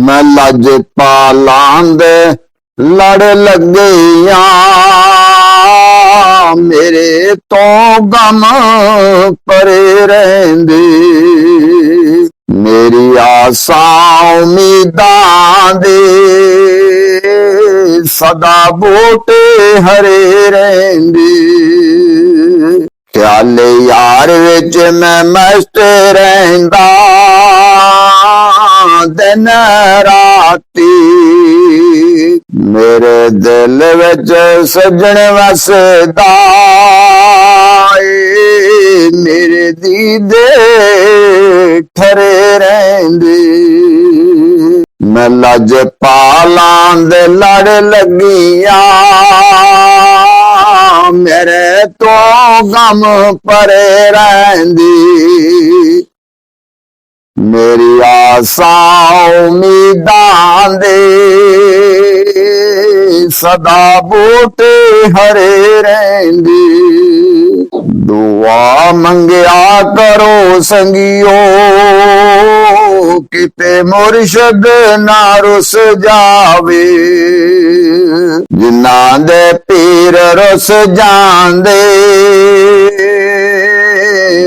मैं लजपालां दे लड़ लगिया मेरे तो गम परे रहंदे मेरी आसा उम्मीदां दे सदा बूटे हरे रहंदे ख्याल यार विच मैं मस्त रहंदा दिन राती मेरे दिल विच सजन वसदा मेरे दीदे ठरे रहंदे मैं लजपालां दे लड़ लगिया मेरे तो गम परे रहंदी मेरी आसा उम्मीदां दे सदा बूटे हरे रहंदी दुआ मंगिया करो संगियो किते मुर्शद ना रुस जावे जिन्ना दे पीर रुस जांदे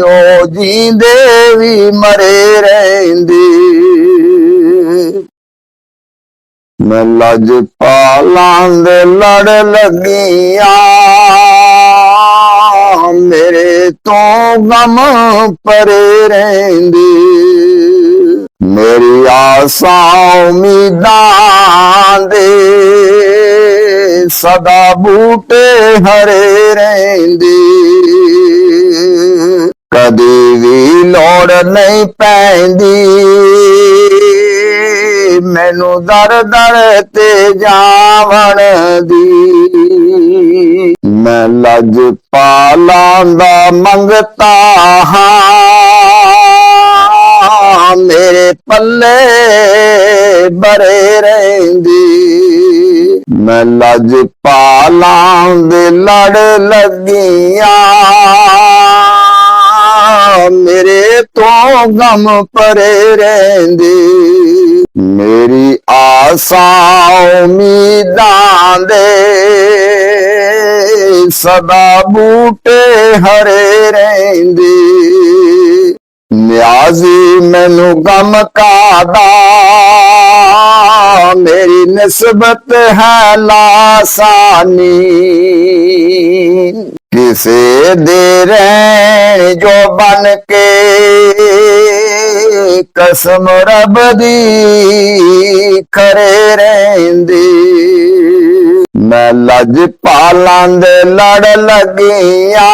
ओ जींदे भी मरे रहंदे मैं लजपालां दे लड़ लगिया मेरे तो गम परे रहंदे मेरी आसा उम्मीदां दे सदा बूटे हरे रहंदे कदी भी लोड़ नहीं पैंदी मैनू दर दर ते जावण दी मैं लजपालां दा मंगता हां मेरे पल्ले बरे रहंदी मैं लजपालां दे लड़ लगिया मेरे तो गम परे रहंदे मेरी आसा उम्मीदां दे सदा बूटे हरे रहंदे न्याजी मैनू गम कादा मेरी निस्बत है लासानी किसे दे रहन जो बन के कसम रब दी खरे रहंदे मैं लजपालां दे लड़ लगिया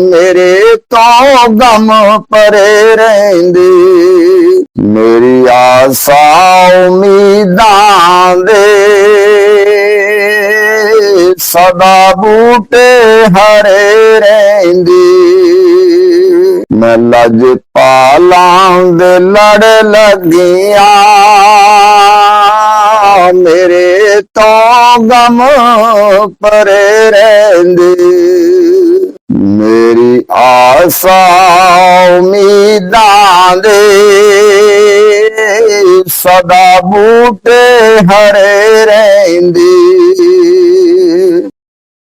मेरे तो गम परे रहंदे मेरी आसा उम्मीदां दे सदा बूटे हरे रहंदे मैं लजपालां दे लड़ लगिया मेरे तो गम परे रहंदे मेरी आसा उम्मीदां दे सदा बूटे हरे रहंदे